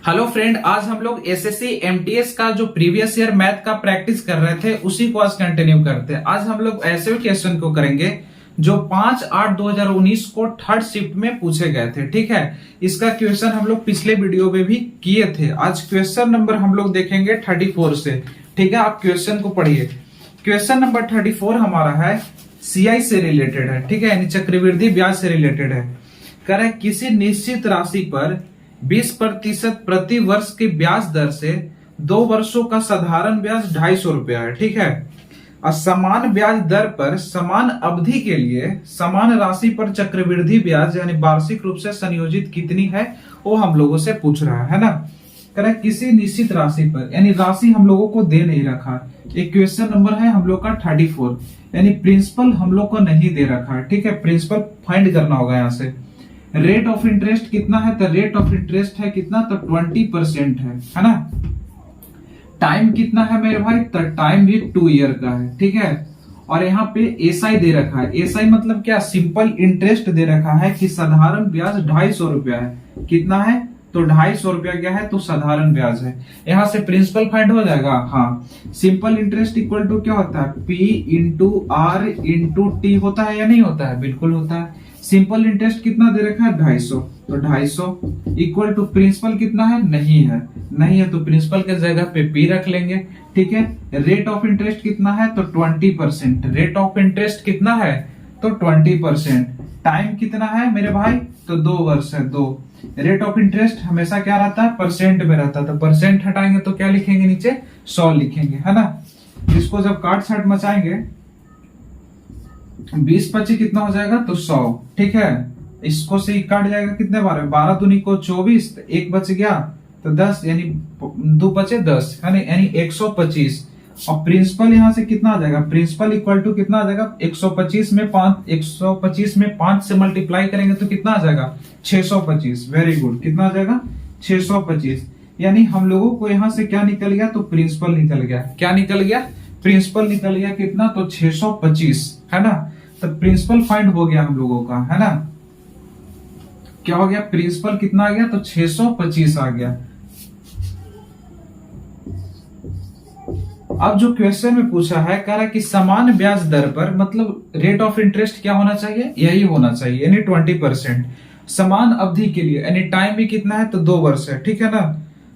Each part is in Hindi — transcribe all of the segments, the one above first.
हेलो फ्रेंड, आज हम लोग एसएससी एमटीएस का जो प्रीवियस ईयर मैथ का प्रैक्टिस कर रहे थे उसी को आज कंटिन्यू करते हैं। आज हम लोग ऐसे क्वेश्चन को करेंगे जो 5/8/2019 को थर्ड शिफ्ट में पूछे गए थे। ठीक है, इसका क्वेश्चन हम लोग पिछले वीडियो में भी किए थे। आज क्वेश्चन नंबर हम लोग देखेंगे 34 से। ठीक है, आप क्वेश्चन को पढ़िए। क्वेश्चन नंबर 34 हमारा है सीआई से रिलेटेड है। ठीक है, यानी चक्रवृद्धि ब्याज से रिलेटेड है। कह रहे किसी निश्चित राशि पर 20% प्रति वर्ष की ब्याज दर से 2 वर्षों का साधारण ब्याज 250 रुपया है। ठीक है, और समान ब्याज दर पर समान अवधि के लिए समान राशि पर चक्रवृद्धि ब्याज यानी वार्षिक रूप से संयोजित कितनी है वो हम लोगों से पूछ रहा है ना। कह रहा है किसी निश्चित राशि पर, यानी राशि हम लोगों को दे नहीं रखा। एक क्वेश्चन नंबर है हम लोग का 34, यानी प्रिंसिपल हम लोग को नहीं दे रखा है। ठीक है, प्रिंसिपल फाइंड करना होगा यहाँ से। रेट ऑफ इंटरेस्ट कितना है, तो रेट ऑफ इंटरेस्ट है कितना, तो 20% है ना। टाइम कितना है मेरे भाई, तो टाइम भी 2 ईयर का है। ठीक है, और यहाँ पे एसआई दे रखा है। एसआई मतलब क्या, सिंपल इंटरेस्ट दे रखा है कि साधारण ब्याज 250 रुपया है। कितना है, तो 250 रुपया क्या है, तो साधारण ब्याज है। यहाँ से प्रिंसिपल फाइंड हो जाएगा। हाँ, सिंपल इंटरेस्ट इक्वल टू क्या होता है, P into R into T होता है या नहीं होता है, बिल्कुल होता है। सिंपल इंटरेस्ट कितना दे रखा है, 250, तो 250 इक्वल टू प्रिंसिपल कितना है, नहीं है तो प्रिंसिपल के जगह पे P रख लेंगे। ठीक है, रेट ऑफ इंटरेस्ट कितना है, तो 20%। रेट ऑफ इंटरेस्ट कितना है, तो 20%। टाइम कितना है मेरे भाई, तो 2 वर्ष है, 2। रेट ऑफ इंटरेस्ट हमेशा क्या रहता है, परसेंट में रहता है, तो परसेंट हटाएंगे तो क्या लिखेंगे, नीचे 100 लिखेंगे, है ना। इसको जब काट छाट मचाएंगे 20-25 कितना हो जाएगा, तो 100। ठीक है, इसको से काट जाएगा कितने बार, 12 दूनी को 24, 1 बच गया तो 10, यानी 2 बचे 10, यानी 125। और प्रिंसिपल यहाँ से कितना आ जाएगा, प्रिंसिपल इक्वल टू कितना आ जाएगा, 125 में 5 से मल्टीप्लाई करेंगे तो कितना आ जाएगा, 625। वेरी गुड, कितना आ जाएगा, 625। यानी हम लोगों को यहाँ से क्या निकल गया, तो प्रिंसिपल निकल गया। क्या निकल गया, प्रिंसिपल निकल गया कितना, तो 625, है ना। तो प्रिंसिपल फाइंड हो गया हम लोगों का, है ना। क्या हो गया, प्रिंसिपल कितना आ गया, तो 625 आ गया। अब जो क्वेश्चन में पूछा है, कह रहा है कि समान ब्याज दर पर, मतलब रेट ऑफ इंटरेस्ट क्या होना चाहिए, यही होना चाहिए, यानी 20%। समान अवधि के लिए, यानी टाइम भी कितना है, तो 2 वर्ष है। ठीक है ना।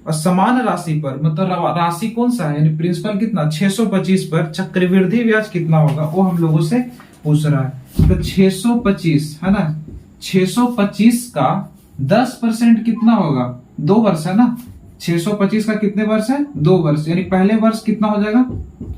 और समान राशि पर, मतलब राशि कौन सा है, यानी प्रिंसिपल कितना, 625 पर चक्रवृद्धि ब्याज कितना होगा वो हम लोगों से पूछ रहा है। तो 625 है ना, 625 का 10% कितना होगा, 2 वर्ष है ना। 625 का कितने वर्ष है, 2 वर्ष, यानी पहले वर्ष कितना हो जाएगा,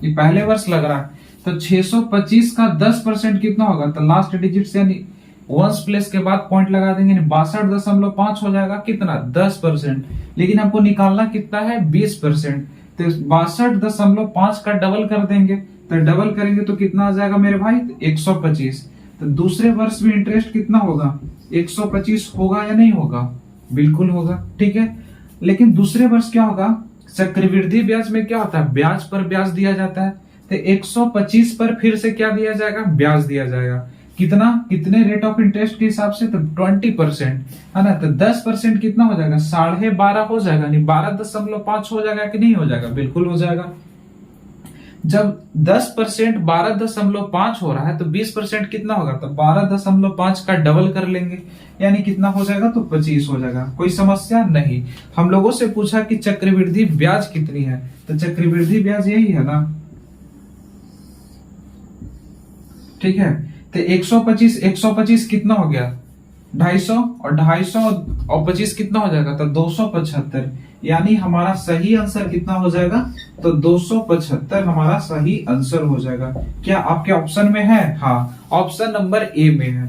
ये पहले वर्ष लग रहा है। तो 625 का 10% कितना होगा, तो लास्ट डिजिट से यानी वंस प्लेस के बाद पॉइंट लगा देंगे, 62.5 हो जाएगा कितना, 10%। लेकिन हमको निकालना कितना है, 20%। तो 62.5 का डबल कर देंगे, तो डबल करेंगे तो कितना आ जाएगा मेरे भाई, 125। तो दूसरे वर्ष में इंटरेस्ट कितना होगा, 125 होगा या नहीं होगा, बिल्कुल होगा। ठीक है, लेकिन दूसरे वर्ष क्या होगा, चक्रवृद्धि ब्याज में क्या होता है, ब्याज पर ब्याज दिया जाता है। तो 125 पर फिर से क्या दिया जाएगा, ब्याज दिया जाएगा। कितना, कितने रेट ऑफ इंटरेस्ट के हिसाब से, तो 20%, है ना। तो 10% कितना हो जाएगा, 12.5 हो जाएगा, यानी 12.5 हो जाएगा कि नहीं हो जाएगा, बिल्कुल हो जाएगा। जब 10% 12.5 हो रहा है तो 20% कितना होगा, तो 12.5 का डबल कर लेंगे, यानी कितना हो जाएगा, तो 25 हो जाएगा। कोई समस्या नहीं। हम लोगों से पूछा कि चक्रवृद्धि ब्याज कितनी है, तो चक्रवृद्धि ब्याज यही है ना। ठीक है, तो 125 कितना हो गया, 250, और 250 और 25 कितना हो जाएगा, तो 275। यानी हमारा सही आंसर कितना हो जाएगा, तो 275 हमारा सही आंसर हो जाएगा। क्या आपके ऑप्शन में है, हाँ, ऑप्शन नंबर ए में है,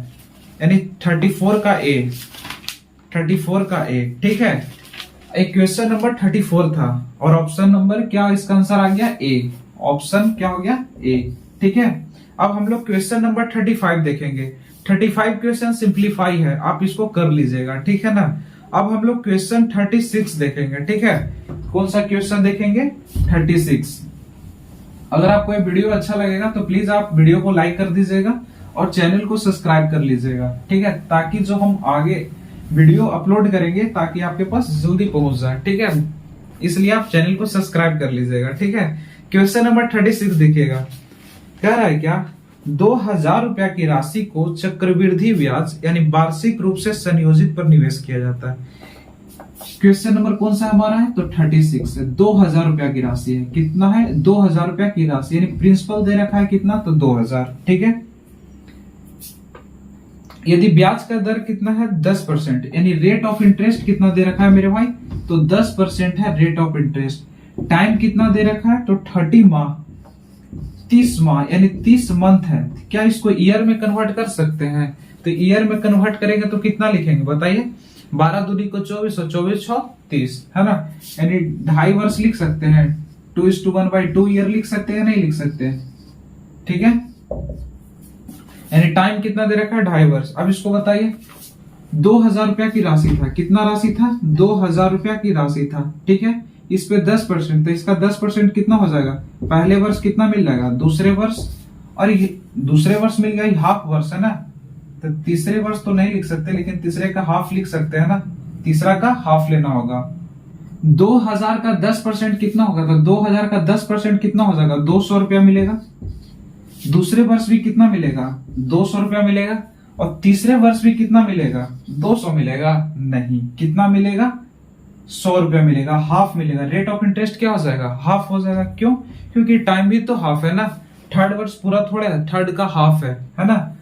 यानी 34 का ए, 34 का ए। ठीक है, एक क्वेश्चन नंबर 34 था और ऑप्शन नंबर क्या, इसका आंसर आ गया ए। ऑप्शन क्या हो गया, ए। ठीक है, अब हम लोग क्वेश्चन नंबर 35 देखेंगे। 35 क्वेश्चन सिंप्लीफाई है, आप इसको कर लीजिएगा। ठीक है ना। अब हम लोग क्वेश्चन 36 देखेंगे। ठीक है, कौन सा क्वेश्चन देखेंगे, 36। अगर आपको ये वीडियो अच्छा लगेगा तो प्लीज आप वीडियो को लाइक कर दीजिएगा और चैनल को सब्सक्राइब कर लीजिएगा। ठीक है, ताकि जो हम आगे वीडियो अपलोड करेंगे ताकि आपके पास जल्दी पहुंच जाए, ठीक है। इसलिए आप चैनल को सब्सक्राइब कर लीजिएगा, ठीक है। क्वेश्चन नंबर 36 देखिएगा, कह रहा है क्या, 2000 रुपया की राशि को चक्रवृद्धि ब्याज यानी वार्षिक रूप से संयोजित पर निवेश किया जाता है। क्वेश्चन नंबर कौन सा हमारा है, तो 36 है। 2000 रुपया की राशि है, कितना है, 2000 रुपया की राशि, यानी प्रिंसिपल दे रखा है कितना, तो 2000, ठीक है। यदि ब्याज का दर कितना है, 10%, यानी रेट ऑफ इंटरेस्ट कितना दे रखा है मेरे भाई, तो 10% है रेट ऑफ इंटरेस्ट। टाइम कितना दे रखा है, तो 30 माह, 30 माह यानी 30 मंथ है। क्या इसको ईयर में कन्वर्ट कर सकते हैं, तो ईयर में कन्वर्ट करेंगे तो कितना लिखेंगे बताइए, 12 दूनी को 24 और 24 6 30, है ना। यानी 2.5 वर्ष लिख सकते हैं, 2:1/2 ईयर लिख सकते हैं, नहीं लिख सकते, ठीक है। यानी टाइम कितना दे रखा है, 2.5 वर्ष। अब इसको बताइए, 2000 रुपया की राशि था, कितना राशि था, 2000 रुपया की राशि था, ठीक है। इस पे 10%, तो इसका 10% कितना हो जाएगा, पहले वर्ष कितना मिल जाएगा, दूसरे वर्ष, और दूसरे वर्ष मिल गया हाफ वर्ष, है ना। तो तीसरे वर्ष तो नहीं लिख सकते, लेकिन तीसरे का हाफ लिख सकते हैं ना, तीसरा का हाफ लेना होगा। 2000 का 10% कितना होगा, तो 2000 का 10% कितना हो जाएगा, 200 रुपया मिलेगा। दूसरे वर्ष भी कितना मिलेगा, 200 रुपया मिलेगा, और तीसरे वर्ष भी कितना मिलेगा, 200 मिलेगा, नहीं, कितना मिलेगा, 100 रुपया मिलेगा, हाफ मिलेगा। रेट ऑफ इंटरेस्ट क्या हो जाएगा, हाफ हो जाएगा। क्यों, क्योंकि टाइम भी तो हाफ है ना, थर्ड वर्ष पूरा थोड़ा है, थर्ड का हाफ है ना।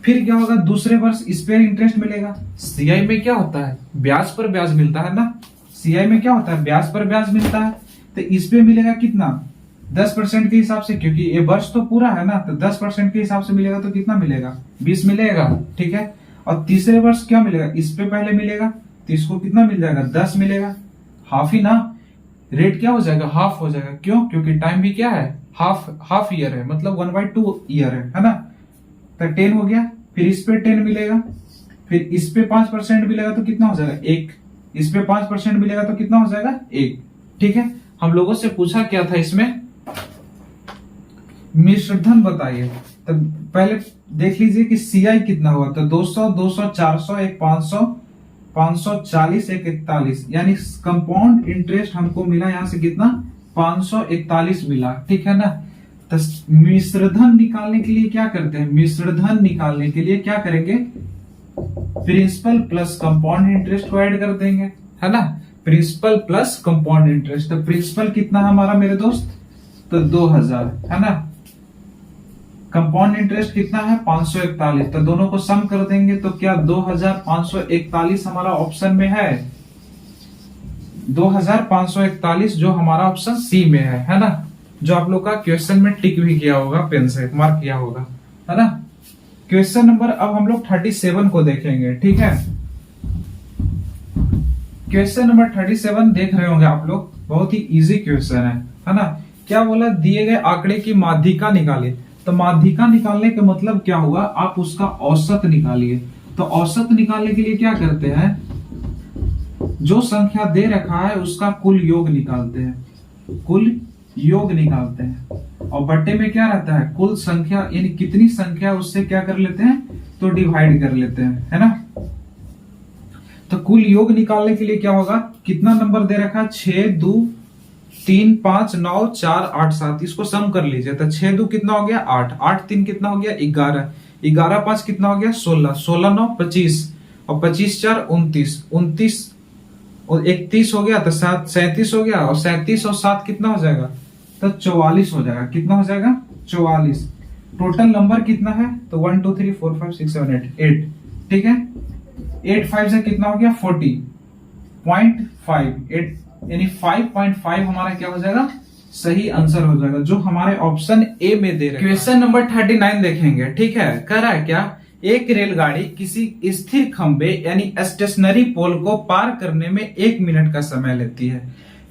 फिर क्या होगा, दूसरे वर्ष इस पे इंटरेस्ट मिलेगा। सीआई में क्या होता है, ब्याज पर ब्याज मिलता है ना, सीआई में क्या होता है, ब्याज पर ब्याज मिलता है। तो इस पे मिलेगा कितना, 10% के हिसाब से, क्योंकि ये वर्ष तो पूरा है ना, तो 10% के हिसाब से मिलेगा, तो कितना मिलेगा, 20 मिलेगा, ठीक है। और तीसरे वर्ष क्या मिलेगा, इस पे पहले मिलेगा, तो इसको कितना मिल जाएगा, 10 मिलेगा, हाफ ही ना, रेट क्या हो जाएगा, हाफ हो जाएगा। क्यों, क्योंकि टाइम भी क्या है, हाफ ईयर है, मतलब 1/2 ईयर है ना। तो 10 हो गया, फिर इस पे 10 मिलेगा, फिर इस पे 5% मिलेगा, तो कितना हो जाएगा, 1। इस पे 5% मिलेगा, तो कितना हो जाएगा, 1, ठीक है। हम लोगों से पूछा क्या था इसमें, मिश्रधन बताइए। तो पहले देख लीजिए कि सीआई कितना हुआ, तो 200, 200, 400, एक 500, 540, एक 41, यानी कंपाउंड इंटरेस्ट हमको मिला यहाँ से कितना, 541 मिला, ठीक है ना। तो मिश्रधन निकालने के लिए क्या करते हैं, मिश्रधन निकालने के लिए क्या करेंगे, प्रिंसिपल प्लस कंपाउंड इंटरेस्ट को ऐड कर देंगे, है ना। प्रिंसिपल प्लस कंपाउंड इंटरेस्ट, तो प्रिंसिपल कितना है हमारा मेरे दोस्त, तो 2000, है ना। कंपाउंड इंटरेस्ट कितना है, 541, तो दोनों को सम कर देंगे, तो क्या 2541 हमारा ऑप्शन में है, 2541 जो हमारा ऑप्शन सी में है ना। जो आप लोग का क्वेश्चन में टिक भी किया होगा, पेन से मार्क किया होगा, है ना। क्वेश्चन नंबर अब हम लोग 37 को देखेंगे, ठीक है। क्वेश्चन नंबर 37 देख रहे होंगे आप लोग, बहुत ही इजी क्वेश्चन है ना। क्या बोला, दिए गए आंकड़े की माध्यिका निकालिए। तो माध्यिका निकालने का मतलब क्या हुआ, आप उसका औसत निकालिए। तो औसत निकालने के लिए क्या करते हैं, जो संख्या दे रखा है उसका कुल योग निकालते हैं, कुल योग निकालते हैं। और बट्टे में क्या रहता है, कुल संख्या, यानी कितनी संख्या, उससे क्या कर लेते हैं, तो डिवाइड कर लेते हैं, है ना। तो कुल योग निकालने के लिए क्या होगा, कितना नंबर दे रखा है, 6, 2, 3, 5, 9, 4, 8, 7, इसको सम कर लीजिए। तो 6, 2 कितना हो गया, 8, 8, 3 कितना हो गया, 11, 11, 5 कितना हो गया, 16, 16, 9, 25, और 25, 4, 29, 29 और 31 हो गया, तो 37 हो गया, और 37 और 7 कितना हो जाएगा, तो 44 हो जाएगा। कितना हो जाएगा, 44। टोटल नंबर कितना है, तो 1 2 3 4 5 6 7 8, ठीक है। 8 5 से कितना हो गया, 40.5, 8 यानी 5.5 हमारा क्या हो जाएगा, सही आंसर हो जाएगा, जो हमारे ऑप्शन ए में दे रहे हैं। क्वेश्चन नंबर 39 देखेंगे, ठीक है। कह रहा है क्या, एक रेलगाड़ी किसी स्थिर खंबे यानी स्टेशनरी पोल को पार करने में 1 मिनट का समय लेती है।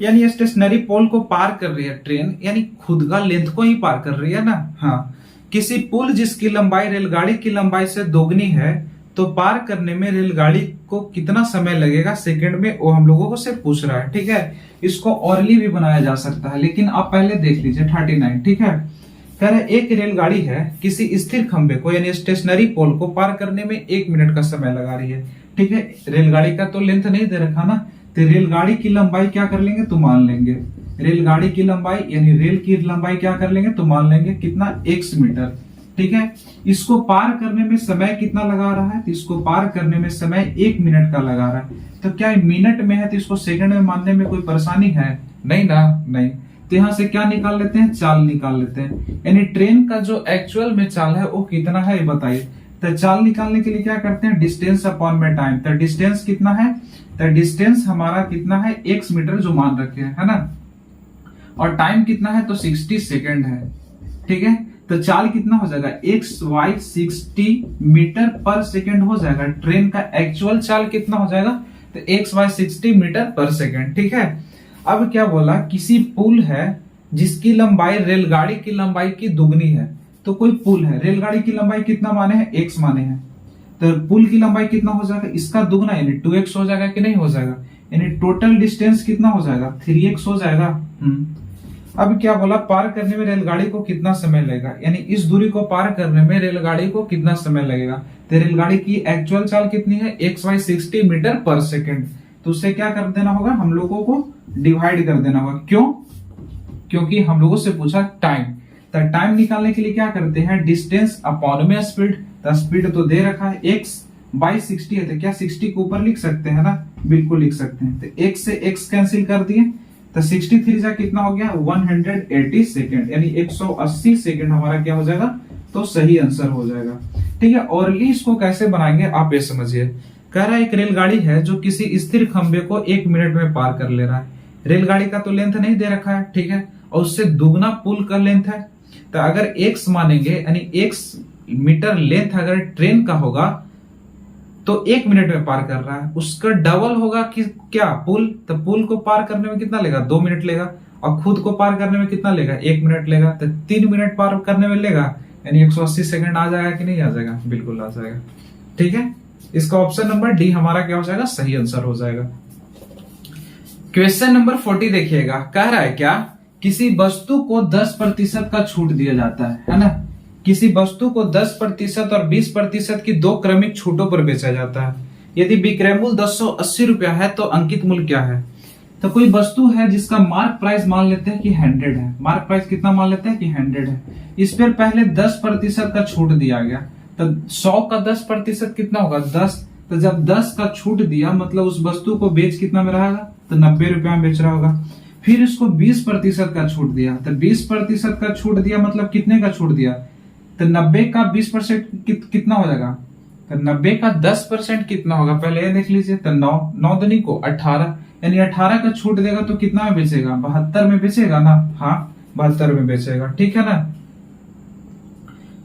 यानी स्टेशनरी पोल को पार कर रही है ट्रेन, यानी खुद का लेंथ को ही पार कर रही है ना। हाँ, किसी पुल जिसकी लंबाई रेलगाड़ी की लंबाई से दोगुनी है, तो पार करने में रेलगाड़ी को कितना समय लगेगा सेकंड में, वो हम लोगों को से पूछ रहा है, ठीक है। इसको औरली भी बनाया जा सकता है, लेकिन आप पहले देख लीजिए 39, ठीक है। कह रहे एक रेलगाड़ी है किसी स्थिर खंबे को यानी स्टेशनरी पोल को पार करने में 1 मिनट का समय लगा रही है, ठीक है, रेलगाड़ी का तो लेंथ नहीं दे रखा ना, तो रेलगाड़ी की लंबाई क्या कर लेंगे तो मान लेंगे, रेलगाड़ी की लंबाई यानी रेल की लंबाई क्या कर लेंगे तो मान लेंगे कितना, x मीटर। ठीक है, इसको पार करने में समय कितना लगा रहा है, तो इसको पार करने में समय 1 मिनट का लगा रहा है। तो क्या मिनट में है तो इसको सेकंड में मानने में कोई परेशानी है, नहीं ना, नहीं। तो यहां से क्या निकाल लेते हैं, चाल निकाल लेते हैं, यानी ट्रेन का जो एक्चुअल में चाल है वो कितना है ये बताइए। तो चाल निकालने के लिए क्या करते हैं, डिस्टेंस अपॉन में टाइम। तो डिस्टेंस कितना है, तो डिस्टेंस हमारा कितना है, x मीटर जो मान रखे है ना, और टाइम कितना है तो 60 सेकेंड है। ठीक है, तो चाल कितना हो जाएगा, XY 60 मीटर पर सेकेंड हो जाएगा। ट्रेन का एक्चुअल चाल कितना हो जाएगा, तो XY 60 मीटर पर सेकेंड। ठीक है, अब क्या बोला, किसी पुल है जिसकी लंबाई रेलगाड़ी की लंबाई की दुगनी है। तो कोई पुल है, रेलगाड़ी की लंबाई कितना माने हैं, x माने हैं, तो पुल की लंबाई कितना हो जाएगा, इसका दुगना यानी 2x हो जाएगा कि नहीं हो जाएगा, यानी टोटल डिस्टेंस कितना हो जाएगा, 3x हो जाएगा। अब क्या बोला, पार करने में रेलगाड़ी को कितना समय लगेगा, यानी इस दूरी को पार करने में रेलगाड़ी को कितना समय लगेगा। तो रेलगाड़ी की एक्चुअल चाल कितनी है, XY 60 मीटर पर सेकेंड। तो उससे क्या कर देना होगा, हम लोगों को डिवाइड कर देना होगा। क्यों, क्योंकि हम लोगों से पूछा टाइम। तो टाइम निकालने के लिए क्या करते हैं, डिस्टेंस अपॉन में स्पीड। तो स्पीड तो दे रखा है, x बाई 60 है, तो क्या 60 को ऊपर लिख सकते हैं ना, बिल्कुल लिख सकते हैं। तो x से x कैंसिल कर दिए, तो 63 जा कितना हो गया, 180 सेकेंड, यानी 180 सेकेंड हमारा क्या हो जाएगा, तो सही आंसर हो जाएगा। ठीक है, और ये इसको कैसे बनाएंगे आप ये समझिए। कह रहा है एक रेलगाड़ी है जो किसी स्थिर खंबे को 1 मिनट में पार कर ले रहा है। रेलगाड़ी का तो लेंथ नहीं दे रखा है, ठीक है, और उससे दुगना पुल का लेंथ है। तो अगर x मानेंगे, यानी x मीटर लेंथ अगर ट्रेन का होगा तो 1 मिनट में पार कर रहा है, उसका डबल होगा कि क्या, पुल। तो पुल को पार करने में कितना लेगा, 2 मिनट लेगा, और खुद को पार करने में कितना लेगा, 1 मिनट लेगा। तो 3 मिनट पार करने में लेगा, यानी 180 सेकंड आ जाएगा कि नहीं आ जाएगा, बिल्कुल आ जाएगा। ठीक है, इसका ऑप्शन नंबर डी हमारा क्या हो जाएगा, सही आंसर हो जाएगा। क्वेश्चन नंबर 40 देखिएगा, कह रहा है क्या, किसी वस्तु को 10% का छूट दिया जाता है ना, किसी वस्तु को 10% और 20% की 2 क्रमिक छूटों पर बेचा जाता है। यदि विक्रय मूल्य 1080 रुपया है तो अंकित मूल्य क्या है। तो कोई वस्तु है जिसका मार्क प्राइस मान लेते हैं कि 100 है, मार्क प्राइस कितना मान लेते हैं कि 100 है, इस पर पहले 10% का छूट दिया गया। तो 100 का 10% कितना होगा, 10। तो जब 10 का छूट दिया मतलब उस वस्तु को बेच कितना में रहेगा, तो 90 रुपया में बेच रहा होगा। फिर इसको 20% का छूट दिया, तो 20% का छूट दिया मतलब कितने का छूट दिया, तो 90 का 20% कितना हो जाएगा, तो 90 का 10% कितना होगा, पहले ये देख लीजिए। तो 9 दूनी को 18, यानी 18 का छूट देगा तो कितना में बेचेगा, 72 में बेचेगा ना, हाँ 72 में बेचेगा। ठीक है ना,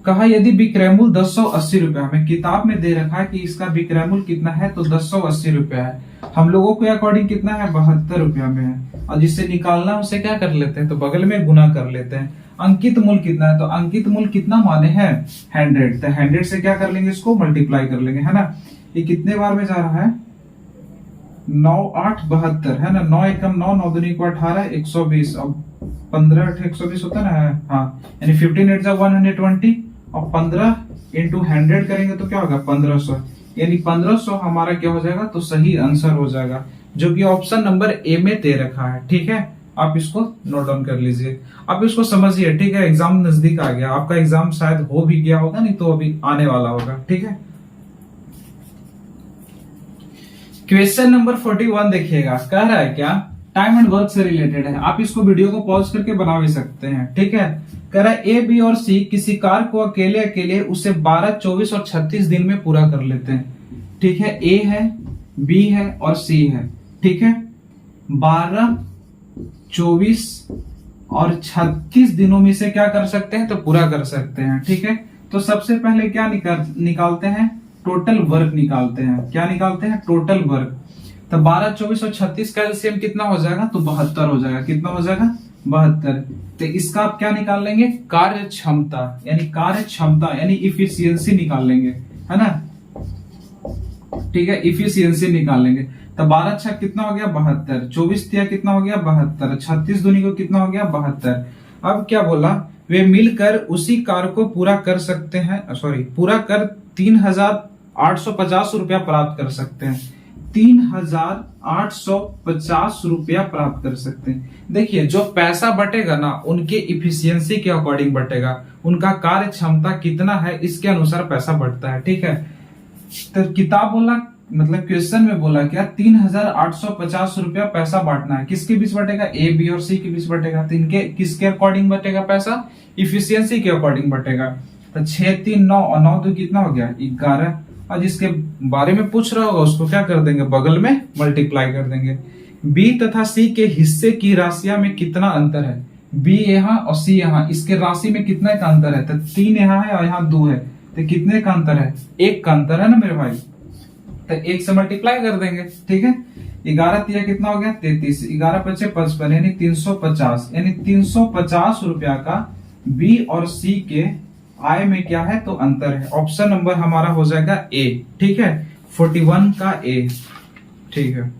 कहा यदि विक्रय मूल्य 1080 रुपया, हमें किताब में दे रखा है कि इसका विक्रय मूल्य कितना है, तो 1080 रुपया है, हम लोगों के अकॉर्डिंग कितना है, 72 रुपया में है, और जिससे निकालना उसे क्या कर लेते हैं, तो बगल में गुना कर लेते हैं। अंकित मूल्य कितना है, तो अंकित मूल्य कितना माने हैं, 100। तो 100 से क्या कर लेंगे, इसको मल्टीप्लाई कर लेंगे, है ना। ये कितने बार में जा रहा है, 9 8 72 है ना, 9 एकम 9, 9 दूनी को 18, 120, अब 15 8 120 होता है ना, हाँ, यानी 15 8 120, और 15 इंटू 100 करेंगे तो क्या होगा, 1500, यानी 1500 हमारा क्या हो जाएगा, तो सही आंसर हो जाएगा, जो कि ऑप्शन नंबर ए में दे रखा है। ठीक है, आप इसको नोट डाउन कर लीजिए, आप इसको समझिए। ठीक है, एग्जाम नजदीक आ गया, आपका एग्जाम शायद हो भी गया होगा, नहीं तो अभी आने वाला होगा। ठीक है, क्वेश्चन नंबर 41 देखिएगा, कह रहा है क्या, टाइम एंड वर्क से रिलेटेड है, आप इसको वीडियो को पॉज करके बना भी सकते हैं। ठीक है, कह रहा है ए बी और सी किसी कार को अकेले अकेले उसे 12 24 और 36 दिन में पूरा कर लेते हैं। ठीक है, ए है, बी है और सी है। ठीक है, 12 24 और 36 दिनों में से क्या कर सकते हैं, तो पूरा कर सकते हैं। ठीक है, तो सबसे पहले क्या निकालते हैं, टोटल वर्क निकालते हैं। क्या निकालते हैं, टोटल वर्क। तो 12 24 और 36 का एलसीएम कितना हो जाएगा, तो 72 हो जाएगा। कितना हो जाएगा, 72। तो इसका आप क्या निकाल लेंगे, कार्य क्षमता, यानी कार्य क्षमता यानी इफिशियंसी निकाल लेंगे, है ना। ठीक है, इफिशियंसी निकाल लेंगे। तो 12 छक कितना हो गया, 72, 24 तिया कितना हो गया, 72, 36 दूनी को कितना हो गया, 72। अब क्या बोला, वे मिलकर उसी कार्य को पूरा कर सकते हैं, पूरा कर 3000 ₹3,850 प्राप्त कर सकते हैं। 3,850 रुपया प्राप्त कर सकते हैं। देखिए, जो पैसा बटेगा ना, उनके इफिशियंसी के अकॉर्डिंग बटेगा, उनका कार्य क्षमता कितना है इसके अनुसार पैसा बढ़ता है। ठीक है, तो किताब बोला, मतलब क्वेश्चन में बोला क्या, 3,850 रुपया पैसा बांटना है। किसके बीच बटेगा? ए, बी और सी के बीच बटेगा। तो इनके किसके अकॉर्डिंग बटेगा पैसा? इफिशियंसी के अकॉर्डिंग बटेगा। तो 6, 3, 9 और 9 2 कितना हो गया? 11। और जिसके बारे में पूछ रहा होगा उसको क्या कर देंगे? बगल में मल्टीप्लाई कर देंगे। बी तथा सी के हिस्से की राशियां में कितना अंतर है? बी यहाँ और सी यहाँ, इसके राशि में कितने का अंतर है? तो 3 यहाँ है और यहाँ 2 है, तो कितने का अंतर है? 1 का अंतर है ना मेरे भाई। तो 1 से मल्टीप्लाई कर देंगे। ठीक है, 11 तिया कितना हो गया? 33। 11 पचे 55 यानी 350, यानी 350 रुपया का बी और सी के आय में क्या है? तो अंतर है। ऑप्शन नंबर हमारा हो जाएगा ए। ठीक है, 41 का ए। ठीक है,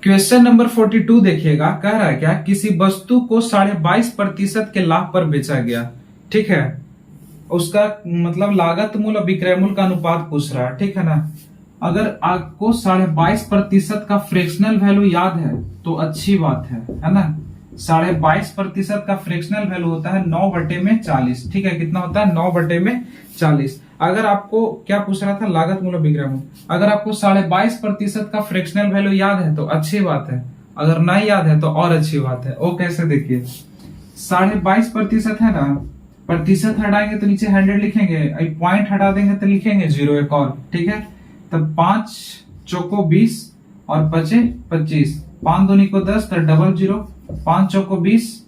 क्वेश्चन नंबर 42 देखिएगा। कह रहा है क्या? किसी वस्तु को 22.5% के लाभ पर बेचा गया। ठीक है, उसका मतलब लागत मूल्य और विक्रय मूल्य का अनुपात पूछ रहा है। ठीक है ना। अगर आपको 22.5% का फ्रैक्शनल वैल्यू याद है तो अच्छी बात है ना। 22.5% का फ्रैक्शनल वैल्यू होता है 9/40। ठीक है, कितना होता है? 9/40। अगर आपको क्या पूछ रहा था? लागत मूल्य विक्रय मूल्य। अगर आपको 22.5% का फ्रैक्शनल वैल्यू याद है तो अच्छी बात है, अगर नहीं याद है तो और अच्छी बात है। वो कैसे? देखिए, 22.5% है ना, प्रतिशत हटाएंगे तो नीचे 100 लिखेंगे, पॉइंट हटा देंगे तो लिखेंगे 0 एक और। ठीक है, तब 5 चौको 20 और 5 25, 5 दूनी को 10 तो डबल 0, 5 चौको 20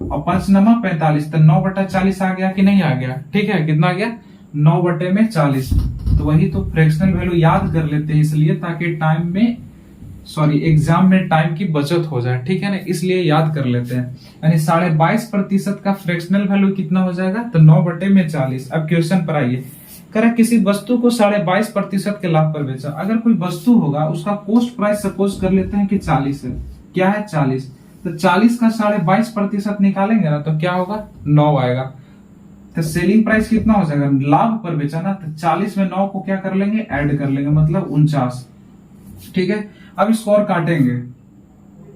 और 5 नमा 45, तो 9/40 आ गया कि नहीं आ गया? ठीक है, कितना आ गया? 9/40। तो वही तो फ्रैक्शनल वैल्यू याद कर लेते हैं इसलिए, ताकि टाइम में एग्जाम में टाइम की बचत हो जाए। ठीक है ना, इसलिए याद कर लेते हैं। यानी 22.5% का फ्रैक्शनल वैल्यू कितना हो जाएगा? तो 9/40। अब क्वेश्चन पर आइए। कह किसी वस्तु को 22.5% के लाभ पर बेचा। अगर कोई वस्तु होगा, उसका कॉस्ट प्राइस सपोज कर लेते हैं कि 40 है। क्या है? 40। तो 40 का 22.5% निकालेंगे ना तो क्या होगा? 9 आएगा। तो सेलिंग प्राइस कितना हो जाएगा? लाभ पर बेचा ना, तो 40 में 9 को क्या कर लेंगे? ऐड कर लेंगे, मतलब 49। ठीक है, अब इसको और काटेंगे,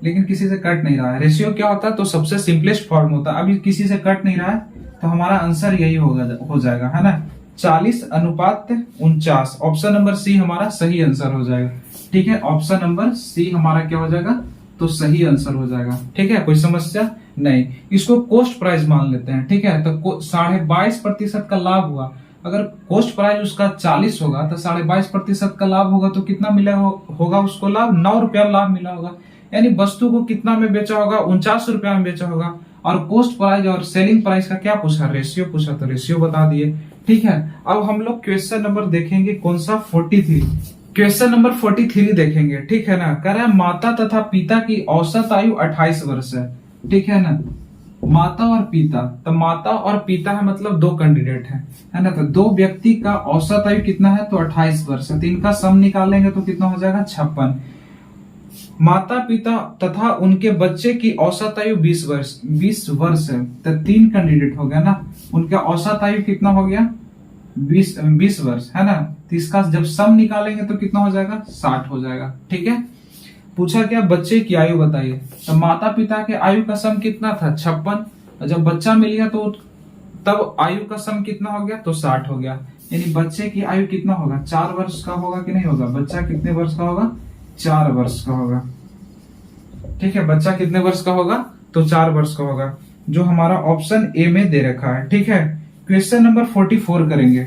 लेकिन किसी से कट नहीं रहा है। रेशियो क्या होता है? तो सबसे सिंपलेस्ट फॉर्म होता है। अभी किसी से कट नहीं रहा है तो हमारा आंसर यही हो जाएगा, है ना, 40:49। ऑप्शन नंबर सी हमारा सही आंसर हो जाएगा। ठीक है, ऑप्शन नंबर सी हमारा क्या हो जाएगा? तो सही आंसर हो जाएगा। ठीक है, कोई समस्या नहीं। इसको कॉस्ट प्राइस मान लेते हैं। ठीक है, तो 22.5% का लाभ हुआ। अगर कॉस्ट प्राइस उसका 40 होगा तो 22.5% का लाभ होगा तो कितना मिला होगा उसको लाभ? 9 रुपया लाभ मिला होगा। यानी वस्तु को कितना में बेचा होगा? 49 रुपया में बेचा होगा। और कॉस्ट प्राइस और सेलिंग प्राइस का क्या पूछा? रेशियो पूछा, तो रेशियो बता दिए। ठीक है, अब हम लोग क्वेश्चन नंबर देखेंगे, कौन सा? 43। क्वेश्चन नंबर 43 देखेंगे। ठीक है ना, कह रहा है माता तथा पिता की औसत आयु 28 वर्ष है। ठीक है ना, माता और पिता। तो माता और पिता है, मतलब 2 कैंडिडेट है ना। तो 2 व्यक्ति का औसत आयु कितना है? तो 28 वर्ष है। तो इनका सम निकालेंगे तो कितना हो जाएगा? 56। माता पिता तथा उनके बच्चे की औसत आयु 20 वर्ष है। तो 3 कैंडिडेट हो गया ना, उनका औसत आयु कितना हो गया? 20 वर्ष, है ना। तो इसका जब सम निकालेंगे तो कितना हो जाएगा? 60 हो जाएगा। ठीक है, पूछा क्या? बच्चे की आयु बताइए। तो माता पिता के आयु का सम कितना था? 56। जब बच्चा मिल गया तो तब आयु का सम कितना हो गया? तो 60 हो गया। यानी बच्चे की आयु कितना होगा? 4 वर्ष का होगा कि नहीं होगा? बच्चा कितने वर्ष का होगा? 4 वर्ष का होगा। ठीक है, बच्चा कितने वर्ष का होगा? तो 4 वर्ष का होगा, जो हमारा ऑप्शन ए में दे रखा है। ठीक है, क्वेश्चन नंबर 44 करेंगे।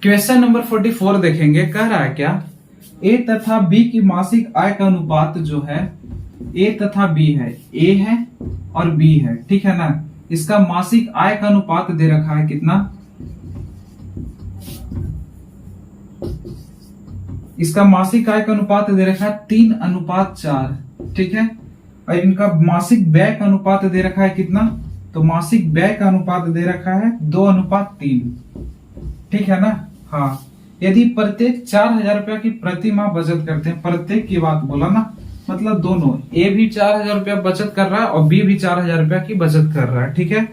क्वेश्चन नंबर 44 देखेंगे। कह रहा है क्या? ए तथा बी की मासिक आय का अनुपात जो है, ए तथा बी है, ए है और बी है। ठीक है ना, इसका मासिक आय का अनुपात दे रखा है कितना? इसका मासिक आय का अनुपात दे रखा है 3:4। ठीक है, और इनका मासिक व्यय का अनुपात दे रखा है कितना? तो मासिक व्यय का अनुपात दे रखा है 2:3। ठीक है ना। हाँ, यदि प्रत्येक 4,000 रुपया की प्रति माह बचत करते हैं, प्रत्येक की बात बोला ना, मतलब दोनों, ए भी 4,000 रुपया बचत कर रहा है और बी भी 4,000 रुपया की बचत कर रहा है, ठीक है।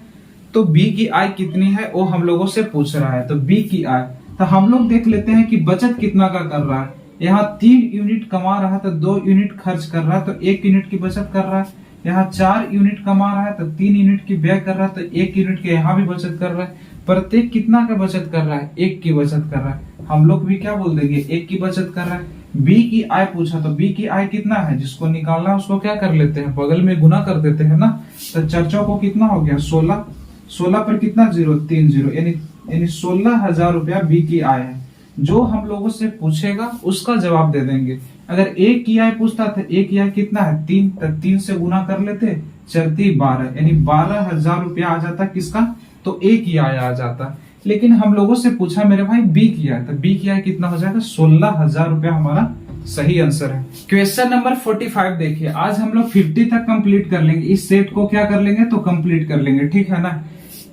तो बी की आय कितनी है वो हम लोगों से पूछ रहा है। तो बी की आय, तो हम लोग देख लेते हैं कि बचत कितना का कर रहा है। यहाँ 3 यूनिट कमा रहा है तो 2 यूनिट खर्च कर रहा है, तो 1 यूनिट की बचत कर रहा है। यहाँ 4 यूनिट कमा रहा है तो 3 यूनिट की व्यय कर रहा है, तो 1 यूनिट के यहाँ भी बचत कर रहा है। प्रत्येक कितना का बचत कर रहा है? 1 की बचत कर रहा है। हम लोग भी क्या बोल देंगे? 1 की बचत कर रहा है। बी की आय पूछा, तो बी की आय कितना है? जिसको निकालना है उसको क्या कर लेते हैं? बगल में गुना कर देते हैं ना। तो चर्चा को कितना हो गया? 16। 16 पर कितना जीरो? 3 जीरो, यानी 16,000 रुपया बी की आय है। जो हम लोगों से पूछेगा उसका जवाब दे देंगे। अगर ए की आय पूछता था, ए की आय कितना है? 3, तो 3 से गुना कर लेते, चरती 12, यानी 12,000 रुपया आ जाता। किसका? तो ए की आय आ जाता। लेकिन हम लोगों से पूछा मेरे भाई बी की आय, तो बी की आय कितना हो जाएगा? 16,000 रुपया हमारा सही आंसर है। क्वेश्चन नंबर 45 देखिए। आज हम लोग 50 तक कंप्लीट कर लेंगे, इस सेट को क्या कर लेंगे? तो कंप्लीट कर लेंगे, ठीक है ना।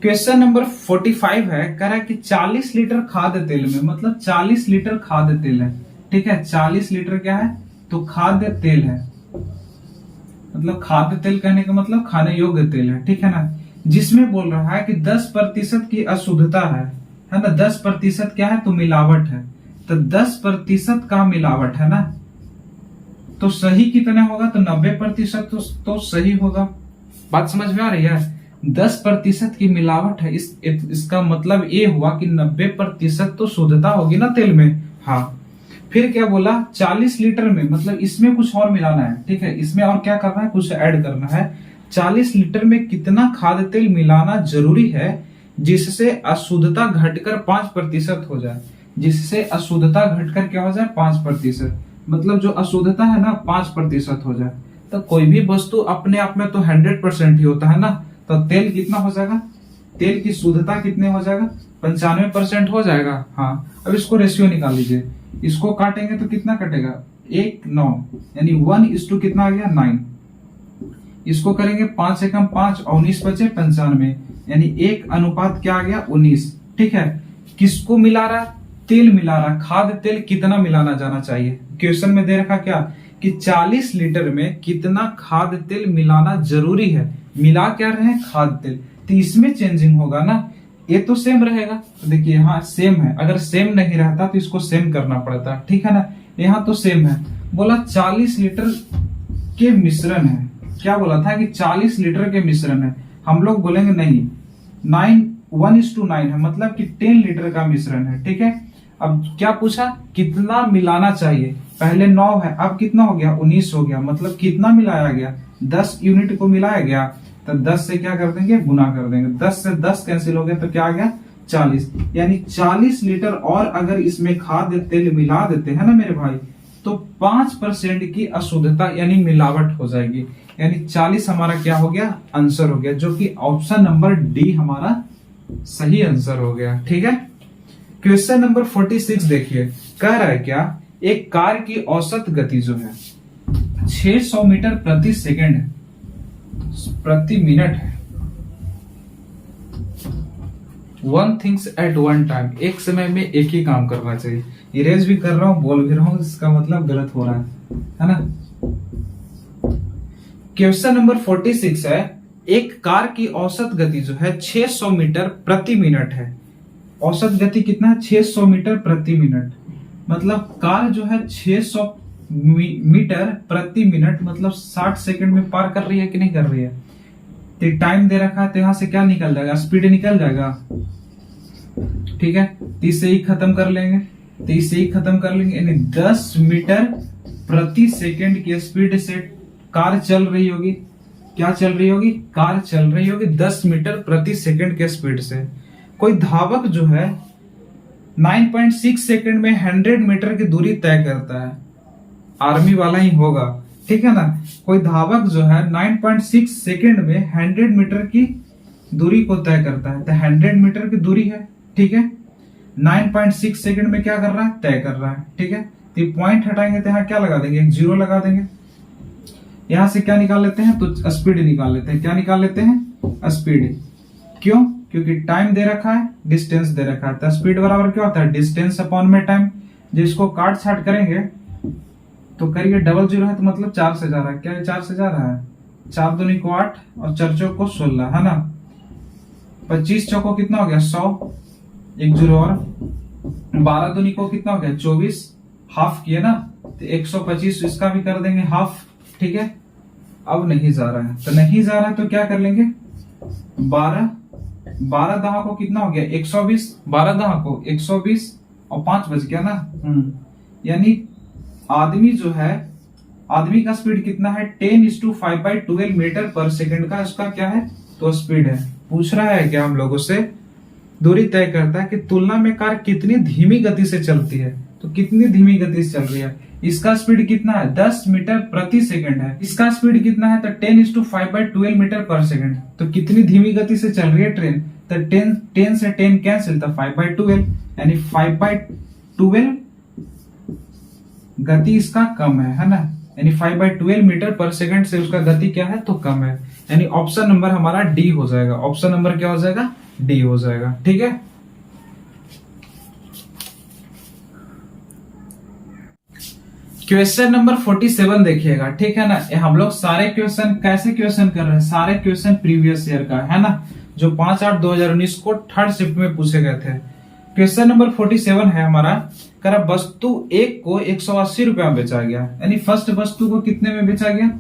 क्वेश्चन नंबर 45 है, कह रहा है कि 40 लीटर खाद्य तेल में, मतलब 40 लीटर खाद्य तेल है, ठीक है। 40 लीटर क्या है? तो खाद्य तेल है, मतलब खाद्य तेल कहने का मतलब खाने योग्य तेल है, ठीक है ना। जिसमें बोल रहा है कि 10% की अशुद्धता है ना। 10% क्या है? तो मिलावट है। तो 10% का मिलावट है ना, तो सही कितना होगा? तो 90% तो सही होगा। बात समझ में आ रही है? 10% की मिलावट है, इसका मतलब ये हुआ कि 90% तो शुद्धता होगी ना तेल में। हाँ, फिर क्या बोला? 40 लीटर में, मतलब इसमें कुछ और मिलाना है, ठीक है। इसमें और क्या करना है? कुछ ऐड करना है। 40 लीटर में कितना खाद्य तेल मिलाना जरूरी है जिससे अशुद्धता घटकर 5% हो जाए? जिससे अशुद्धता घटकर क्या हो जाए? 5%, मतलब जो अशुद्धता है ना 5% हो जाए। तो कोई भी वस्तु अपने आप में तो 100% ही होता है ना। तो तेल कितना हो जाएगा? तेल की शुद्धता कितने हो जाएगा? 95% हो जाएगा। हाँ, अब इसको रेशियो निकाल लीजिए। इसको काटेंगे तो कितना कटेगा? 1 9, यानी 1:, कितना आ गया? 9। इसको करेंगे 5 से कम 5 और 19 बचे 95, यानी 1 क्या आ गया? 19, ठीक है। किसको मिला रहा है? तेल मिला रहा है। खाद्य तेल कितना मिलाना जाना चाहिए? क्वेश्चन में दे रखा क्या कि 40 लीटर में कितना खाद्य तेल मिलाना जरूरी है। मिला क्या रहे हैं? खाद्य तेल। तो इसमें चेंजिंग होगा ना, ये तो सेम रहेगा। तो देखिए यहाँ सेम है, अगर सेम नहीं रहता तो इसको सेम करना पड़ता, ठीक है ना। यहाँ तो सेम है। बोला 40 लीटर के मिश्रण है। क्या बोला था? कि 40 लीटर के मिश्रण है। हम लोग बोलेंगे नहीं, 1:9 है, मतलब कि 10 लीटर का मिश्रण है, ठीक है। अब क्या पूछा? कितना मिलाना चाहिए? पहले 9 है, अब कितना हो गया? 19 हो गया, मतलब कितना मिलाया गया? 10 यूनिट को मिलाया गया। तो 10 से क्या कर देंगे? गुना कर देंगे। 10 से 10 कैंसिल हो गया, तो क्या आ गया? 40, यानी 40 लीटर और अगर इसमें खाद्य तेल मिला देते हैं ना मेरे भाई, तो 5% की अशुद्धता यानी मिलावट हो जाएगी। यानी 40 हमारा क्या हो गया? आंसर हो गया, जो कि ऑप्शन नंबर डी हमारा सही आंसर हो गया, ठीक है। क्वेश्चन नंबर 46 देखिए। कह रहा है क्या? एक कार की औसत गति जो है 600 मीटर प्रति सेकंड प्रति मिनट है। One things at one time, एक समय में एक ही काम करना चाहिए। इरेज भी कर रहा हूं, बोल भी रहा हूं, इसका मतलब गलत हो रहा है ना। क्वेश्चन नंबर 46 है, एक कार की औसत गति जो है 600 मीटर प्रति मिनट है। औसत गति कितना है? 600 मीटर प्रति मिनट, मतलब कार जो है 600 मीटर प्रति मिनट, मतलब 60 सेकंड में पार कर रही है कि नहीं कर रही है। तो टाइम दे रखा है, तो यहां से क्या निकल जाएगा? स्पीड निकल जाएगा, ठीक है। 30 से ही खत्म कर लेंगे, 30 से ही खत्म कर लेंगे, यानी 10 मीटर प्रति सेकंड की स्पीड से कार चल रही होगी। क्या चल रही होगी? कार चल रही होगी 10 मीटर प्रति सेकंड के स्पीड से। कोई धावक जो है 9.6 सेकंड में 100 मीटर की दूरी तय करता है। आर्मी वाला ही होगा, ठीक है ना। कोई धावक जो है 9.6 सेकंड में 100 मीटर की दूरी को तय करता है। तो 100 मीटर की दूरी है, ठीक है। 9.6 सेकंड में क्या कर रहा है? तय कर रहा है, ठीक है। तो पॉइंट हटाएंगे तो यहाँ क्या लगा देंगे? एक 0 लगा देंगे। यहां से क्या निकाल लेते हैं? तो स्पीड निकाल लेते हैं। क्या निकाल लेते हैं? स्पीड। क्यों? क्योंकि टाइम दे रखा है, डिस्टेंस दे रखा है। तो स्पीड बराबर क्या होता है? डिस्टेंस अपॉन में टाइम। जिसको काट छाट करेंगे तो करिए, डबल जीरो है तो मतलब 4 से जा रहा है। क्या ये 4 से जा रहा है? 4 दूनी को 8 और 4 चौक को 16, है ना। 25 चौको कितना हो गया? 100, एक जीरो और। 12 दूनी को कितना हो गया? 24, हाफ किए ना, तो 125 इसका भी कर देंगे हाफ, ठीक है। अब नहीं जा रहा है, तो नहीं जा रहा है तो क्या कर लेंगे? 12 दहा को कितना हो गया? 120, 12 दहा को 120 और 5 बच गया ना। यानी आदमी जो है, आदमी का स्पीड कितना है? 10:5/12 मीटर पर सेकंड का इसका क्या है? तो स्पीड है। पूछ रहा है क्या हम लोगों से? दूरी तय करता है कि तुलना में कार कितनी धीमी गति से चलती है। तो कितनी धीमी गति से चल रही है? इसका स्पीड कितना है? 10 मीटर प्रति सेकंड है। इसका स्पीड कितना है? तो 10:5/12 मीटर पर सेकंड। तो कितनी धीमी गति से चल रही है ट्रेन? तो 10 से 10 कैंसिल, तो 5/12, यानी 5/12 गति इसका कम है ना। यानी 5/12 मीटर पर सेकंड से उसका गति क्या है? तो कम है। यानी ऑप्शन नंबर हमारा डी हो जाएगा। ऑप्शन नंबर क्या हो जाएगा? डी हो जाएगा, ठीक है। क्वेश्चन नंबर 47 देखिएगा, ठीक है ना। हम लोग सारे क्वेश्चन कैसे क्वेश्चन कर रहे हैं? सारे क्वेश्चन प्रीवियस ईयर का है ना, जो 5/8/2019 को थर्ड शिफ्ट में पूछे गए थे। क्वेश्चन नंबर 47 है हमारा, करा वस्तु एक को 180 रुपया में बेचा गया। यानी फर्स्ट वस्तु को कितने में बेचा गया?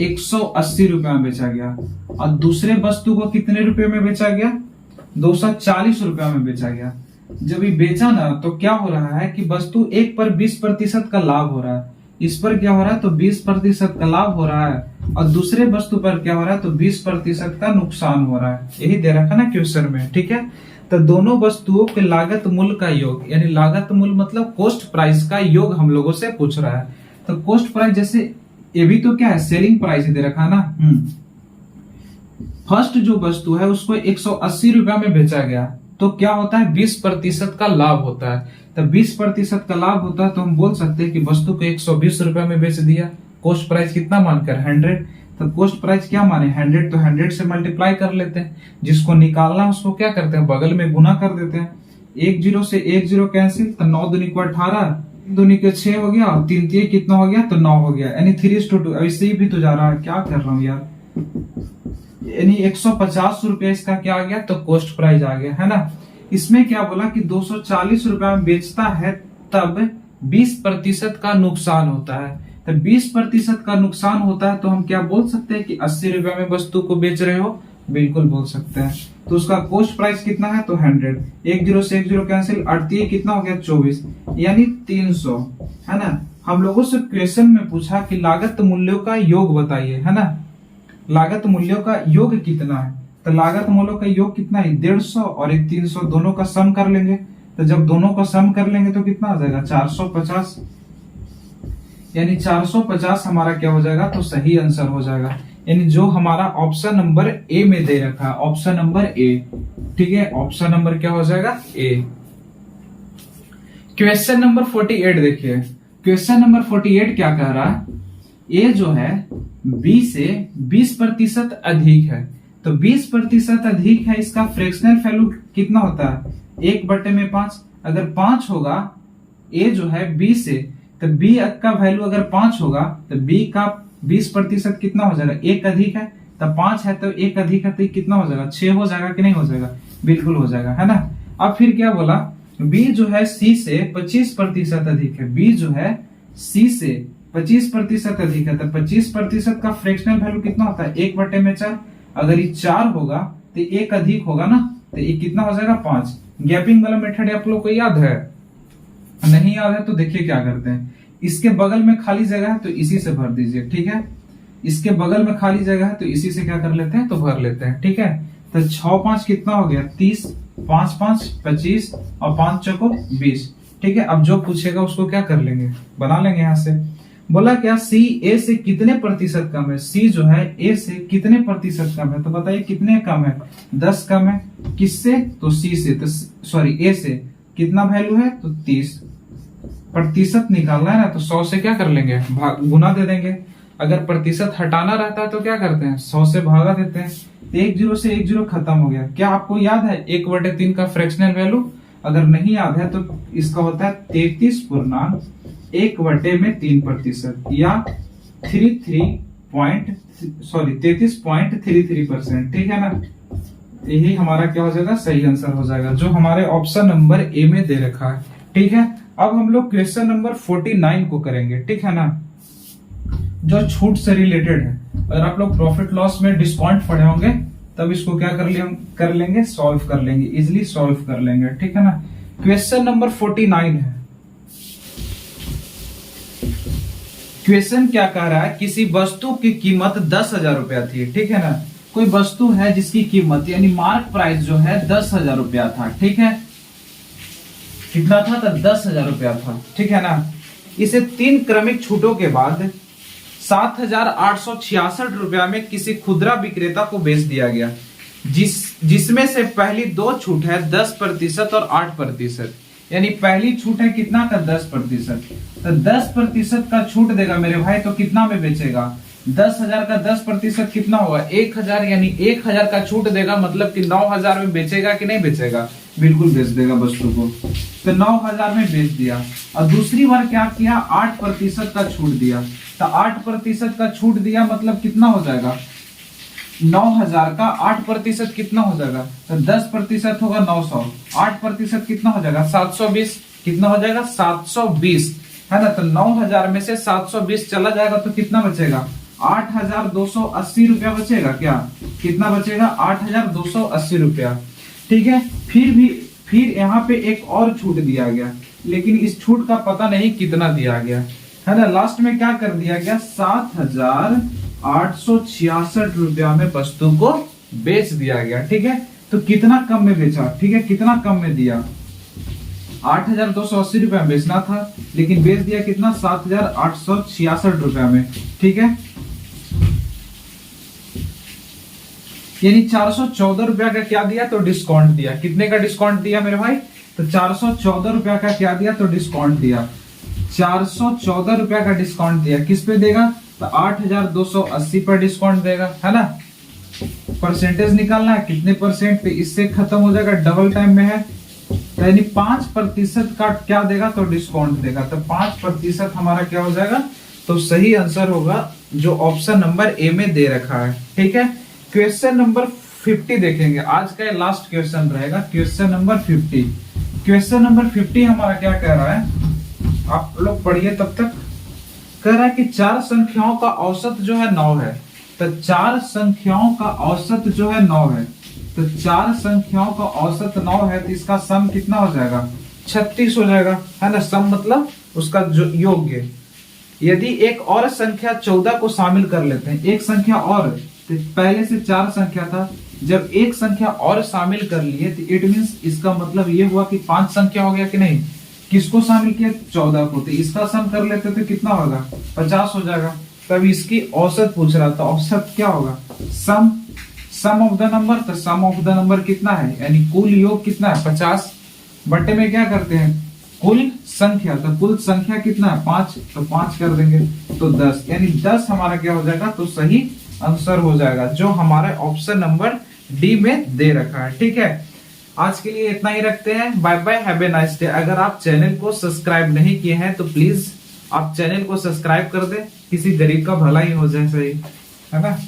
180 रुपया में बेचा गया। और दूसरे वस्तु को कितने रुपए में बेचा गया? 240 रुपया में बेचा गया। जब ये बेचा ना, तो क्या हो रहा है कि वस्तु एक पर 20% का लाभ हो रहा है। इस पर क्या हो रहा है? तो 20% का लाभ हो रहा है। और दूसरे वस्तु पर क्या हो रहा है? तो 20% का नुकसान हो रहा है। यही दे रखा ना क्वेश्चन में, ठीक है। तो दोनों वस्तुओं के लागत मूल्य का योग, यानी लागत मूल्य मतलब कॉस्ट प्राइस का योग हम लोगों से पूछ रहा है। तो कॉस्ट प्राइस, जैसे ये भी तो क्या है? सेलिंग प्राइस दे रखा है ना। फर्स्ट जो वस्तु है उसको 180 रुपया में बेचा गया, तो क्या होता है? 20% का लाभ होता है। तो 20% का लाभ होता है, तो हम बोल सकते हैं कि वस्तु को 120 रुपया में बेच दिया। कॉस्ट प्राइस कितना मानकर? 100। तो कॉस्ट प्राइस क्या माने? 100, तो 100 से मल्टीप्लाई कर लेते हैं। जिसको निकालना है उसको क्या करते हैं? बगल में गुना कर देते हैं। 1 0 से 1 0 कैंसिल, तो 9 दूनी को 18, दूनी के 6 हो गया, और 3 3 कितना हो गया? तो 9 हो गया। यानी 3:2। ऐसे ही भी तो जा रहा है, क्या कर रहा हूँ यार। यानी 150 रुपया इसका क्या आ गया? तो कॉस्ट प्राइस आ गया, है ना। इसमें क्या बोला कि 240 रुपया में बेचता है, तब 20% का नुकसान होता है। तो 20% का नुकसान होता है, तो हम क्या बोल सकते हैं कि 80 रुपया में वस्तु को बेच रहे हो? बिल्कुल बोल सकते हैं। तो उसका कॉस्ट प्राइस कितना है? तो 100। 1 0 से 1 0 कैंसिल, 38 कितना हो गया? 24, यानी 300, है ना। हम लोगों से क्वेश्चन में पूछा कि लागत मूल्यों का योग बताइए, है ना। लागत मूल्यों का योग कितना है? तो लागत मूल्यों का योग कितना है? 150 और 300, दोनों का सम कर लेंगे। तो जब दोनों का सम कर लेंगे तो कितना आ जाएगा? 450। यानी 450 हमारा क्या हो जाएगा? तो सही आंसर हो जाएगा। यानी जो हमारा ऑप्शन नंबर ए में दे रखा है, ऑप्शन नंबर ए, ठीक है। ऑप्शन नंबर क्या हो जाएगा? ए। क्वेश्चन नंबर 48 देखिए। क्वेश्चन नंबर 48 क्या कह रहा है? ए जो है बी से 20% अधिक है। तो 20% अधिक है, इसका फ्रैक्शनल वैल्यू कितना होता है? 1/5। अगर 5 होगा ए जो है बी से, तो बी का वैल्यू अगर 5 होगा, तो बी का 20% कितना हो जाएगा? 1 अधिक है। तो 5 है तो 1 अधिक है, तो कितना हो जाएगा? 6 हो जाएगा कि नहीं हो जाएगा? बिल्कुल हो जाएगा, है ना। अब फिर क्या बोला? बी जो है सी से 25% अधिक है। बी जो है सी से 25% अधिक है। तो 25% का फ्रैक्शनल वैल्यू कितना होता है? 1/4। अगर ये 4 होगा तो 1 अधिक होगा ना, तो ये कितना हो जाएगा? 5। गैपिंग वाला मेथड आप लोग को याद है? नहीं याद है तो देखिए क्या करते हैं। इसके बगल में खाली जगह है तो इसी से भर दीजिए, ठीक है। इसके बगल में खाली जगह है तो इसी से क्या कर लेते हैं? तो भर लेते हैं, ठीक है। तो 6 5 कितना हो गया? 30, 5 5 25 और 5 चौको 20, ठीक है। अब जो पूछेगा उसको क्या कर लेंगे? बना लेंगे। यहां से बोला क्या? सी ए से कितने प्रतिशत कम है? सी जो है ए से कितने प्रतिशत कम है? तो बताइए कितने कम है? 10 कम है। किससे? तो सी से, तो सॉरी ए से कितना वैल्यू है? तो 30। प्रतिशत निकालना है ना, तो 100 से क्या कर लेंगे? गुना दे देंगे। अगर प्रतिशत हटाना रहता है तो क्या करते हैं? 100 से भागा देते हैं। 1 0 से 1 0 खत्म हो गया। क्या आपको याद है 1/3 का फ्रैक्शनल वैल्यू? अगर नहीं याद है तो इसका होता है 33 पूर्णांक 1/3% या 33.33%। ठीक है ना, यही हमारा क्या हो जाएगा, सही आंसर हो जाएगा, जो हमारे ऑप्शन नंबर ए में दे रखा है। ठीक है, अब हम लोग क्वेश्चन नंबर 49 को करेंगे। ठीक है ना, जो छूट से रिलेटेड है। अगर आप लोग प्रॉफिट लॉस में डिस्काउंट पढ़े होंगे तब इसको क्या कर लेंगे, सॉल्व कर लेंगे, इजिली सॉल्व कर लेंगे। ठीक है ना, क्वेश्चन नंबर 49 है। क्वेश्चन क्या कह रहा है, किसी वस्तु की कीमत 10,000 रुपया थी। ठीक है ना, कोई वस्तु है जिसकी कीमत यानी मार्क प्राइस जो है 10,000 रुपया था। ठीक है, कितना था, तो 10,000 रुपया था। ठीक है ना, इसे 3 क्रमिक छूटों के बाद 7,866 रुपया में किसी खुदरा विक्रेता को बेच दिया गया, जिसमें से पहली 2 छूट है 10% और 8%। यानी पहली छूट है कितना का, 10%। तो 10% का छूट देगा मेरे भाई, तो कितना में बेचेगा, 10,000 का 10% कितना होगा, 1,000। यानी 1,000 का छूट देगा, मतलब कि 9,000 में बेचेगा कि नहीं बेचेगा, बिल्कुल बेच देगा वस्तु को। तो 9,000 में बेच दिया। और दूसरी बार क्या किया, 8% का छूट दिया। तो 8% का छूट दिया, मतलब कितना हो जाएगा, 9,000 का 8% कितना हो जाएगा, तो 10% होगा 900, 8% कितना हो जाएगा, 720। कितना हो जाएगा, 720 है ना। तो 9,000 में से 720 चला जाएगा तो कितना बचेगा, 8,280 रुपया बचेगा। क्या, कितना बचेगा, 8,280 रुपया। ठीक है, फिर यहाँ पे एक और छूट दिया गया, लेकिन इस छूट का पता नहीं कितना दिया गया, है ना। लास्ट में क्या कर दिया गया, 7,866 रुपया में वस्तु को बेच दिया गया। ठीक है, तो कितना कम में बेचा, ठीक है, कितना कम में दिया, 8,280 रुपया में बेचना था, लेकिन बेच दिया कितना, 7,866 रुपया में। ठीक है, यानी 414 रुपया का क्या दिया, तो डिस्काउंट दिया। कितने का डिस्काउंट दिया मेरे भाई, तो 414 रुपया का क्या दिया, तो डिस्काउंट दिया। 414 रुपया का डिस्काउंट दिया, किस पे देगा, तो 8,280 पर डिस्काउंट देगा, है ना। परसेंटेज निकालना है, कितने परसेंट पे, इससे खत्म हो जाएगा, डबल टाइम में है, यानी 5% का क्या देगा, तो डिस्काउंट देगा। तो 5% हमारा क्या हो जाएगा, तो सही आंसर होगा जो ऑप्शन नंबर ए में दे रखा है। ठीक है, क्वेश्चन नंबर 50 देखेंगे, आज का लास्ट क्वेश्चन रहेगा, क्वेश्चन नंबर 50। क्वेश्चन नंबर 50 हमारा क्या कह रहा है, आप लोग पढ़िए तब तक। कह रहा है कि 4 संख्याओं का औसत जो है 9 है। तो 4 संख्याओं का औसत जो है 9 है, तो 4 संख्याओं का औसत 9 है, तो इसका सम कितना हो जाएगा, 36 हो जाएगा, है ना। सम मतलब उसका जो योग्य। यदि एक और संख्या 14 को शामिल कर लेते हैं, एक संख्या और, तो पहले से 4 संख्या था, जब एक संख्या और शामिल कर लिए तो इट मींस इसका मतलब ये हुआ कि 5 संख्या हो गया कि नहीं। किसको शामिल किया, 14 को, तो इसका सम कर लेते तो कितना होगा, 50 हो जाएगा। तब इसकी औसत पूछ रहा था, औसत क्या होगा, सम ऑफ द नंबर। तो सम ऑफ द नंबर कितना है, यानी कुल योग कितना है, 50 बट्टे में क्या करते हैं, कुल संख्या। तो कुल संख्या कितना है, 5, तो 5 कर देंगे तो 10, यानी 10 हमारा क्या हो जाएगा, तो सही आंसर हो जाएगा, जो हमारे ऑप्शन नंबर डी में दे रखा है। ठीक है, आज के लिए इतना ही रखते हैं, bye bye, have a nice day. अगर आप चैनल को सब्सक्राइब नहीं किए हैं तो प्लीज आप चैनल को सब्सक्राइब कर दे, किसी गरीब का भला ही हो जाए, सही है ना।